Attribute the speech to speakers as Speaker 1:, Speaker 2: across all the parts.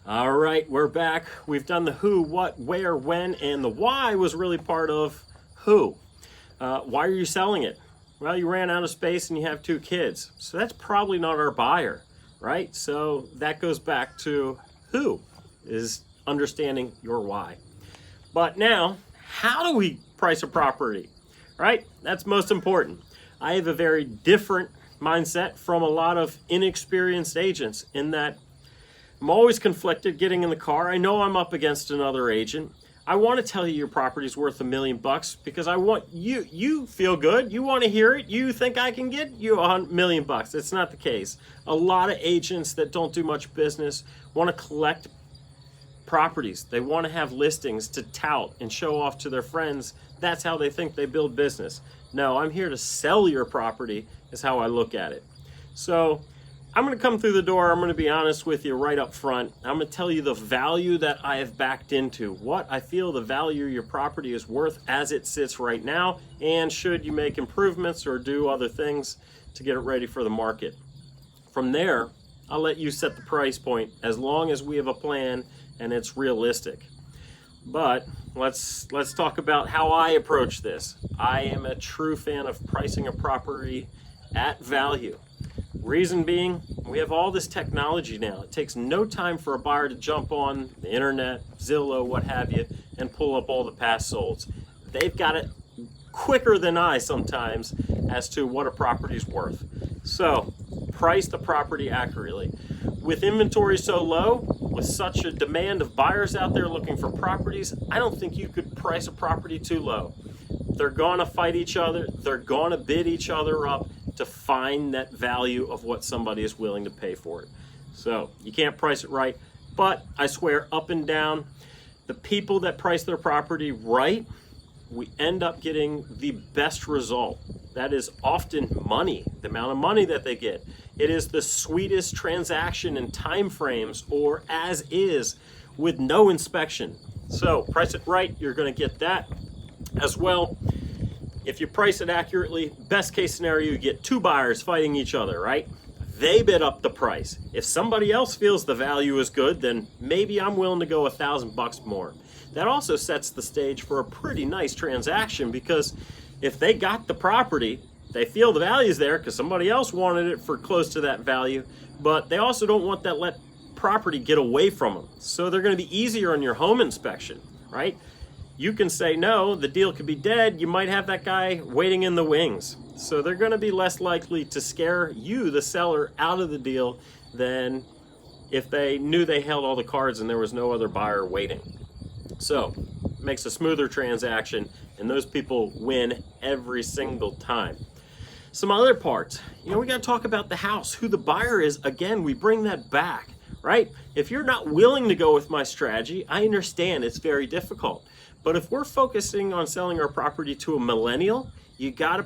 Speaker 1: All right, we're back. We've done the who, what, where, when, and the why was really part of who. Why are you selling it? Well, you ran out of space and you have 2 kids. So that's probably not our buyer, right? So that goes back to who is understanding your why. But now, how do we price a property, right? That's most important. I have a very different mindset from a lot of inexperienced agents in that I'm always conflicted getting in the car. I know I'm up against another agent. I want to tell you your property's worth $1 million because I want you feel good. You want to hear it. You think I can get you $1 million. It's not the case. A lot of agents that don't do much business want to collect properties. They want to have listings to tout and show off to their friends. That's how they think they build business. No, I'm here to sell your property is how I look at it. So I'm going to come through the door. I'm going to be honest with you right up front. I'm going to tell you the value that I have backed into, what I feel the value your property is worth as it sits right now, and should you make improvements or do other things to get it ready for the market. From there, I'll let you set the price point as long as we have a plan and it's realistic. But let's talk about how I approach this. I am a true fan of pricing a property at value. Reason being, we have all this technology now. It takes no time for a buyer to jump on the internet, Zillow, what have you, and pull up all the past solds. They've got it quicker than I sometimes as to what a property's worth. So, price the property accurately. With inventory so low, with such a demand of buyers out there looking for properties, I don't think you could price a property too low. They're gonna fight each other. They're gonna bid each other up to find that value of what somebody is willing to pay for it. So you can't price it right, but I swear up and down, the people that price their property right, we end up getting the best result. That is often money, the amount of money that they get. It is the sweetest transaction in time frames or as is with no inspection. So price it right, you're gonna get that as well. If you price it accurately, best case scenario, you get 2 buyers fighting each other, right? They bid up the price. If somebody else feels the value is good, then maybe I'm willing to go $1,000 more. That also sets the stage for a pretty nice transaction because if they got the property, they feel the value's there because somebody else wanted it for close to that value, but they also don't want that property get away from them. So they're going to be easier on your home inspection, right? You can say no, the deal could be dead. You might have that guy waiting in the wings. So they're going to be less likely to scare you, the seller, out of the deal than if they knew they held all the cards and there was no other buyer waiting. So it makes a smoother transaction and those people win every single time. Some other parts, we got to talk about the house, who the buyer is. Again, we bring that back, right? If you're not willing to go with my strategy, I understand it's very difficult. But if we're focusing on selling our property to a millennial, you got to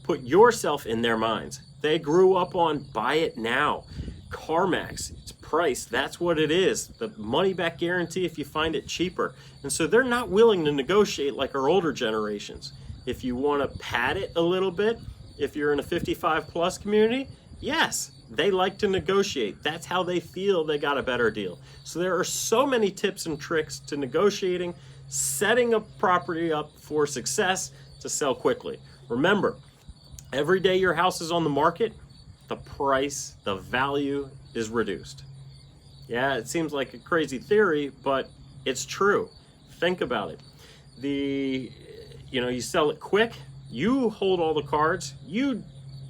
Speaker 1: put yourself in their minds. They grew up on buy it now. CarMax, it's price, that's what it is. The money back guarantee if you find it cheaper. And so they're not willing to negotiate like our older generations. If you want to pad it a little bit, if you're in a 55 plus community, yes, they like to negotiate. That's how they feel they got a better deal. So there are so many tips and tricks to negotiating, setting a property up for success to sell quickly. Remember, every day your house is on the market, the price, the value is reduced. Yeah, it seems like a crazy theory, but it's true. Think about it. You sell it quick, you hold all the cards, you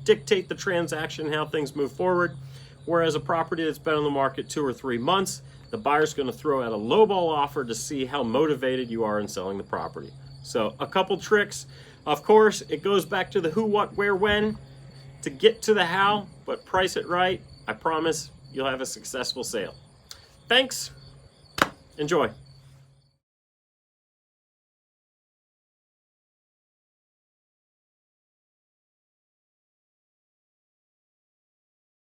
Speaker 1: dictate the transaction, how things move forward. Whereas a property that's been on the market 2 or 3 months, the buyer's going to throw out a lowball offer to see how motivated you are in selling the property. So a couple tricks. Of course, it goes back to the who, what, where, when to get to the how, but price it right. I promise you'll have a successful sale. Thanks. Enjoy.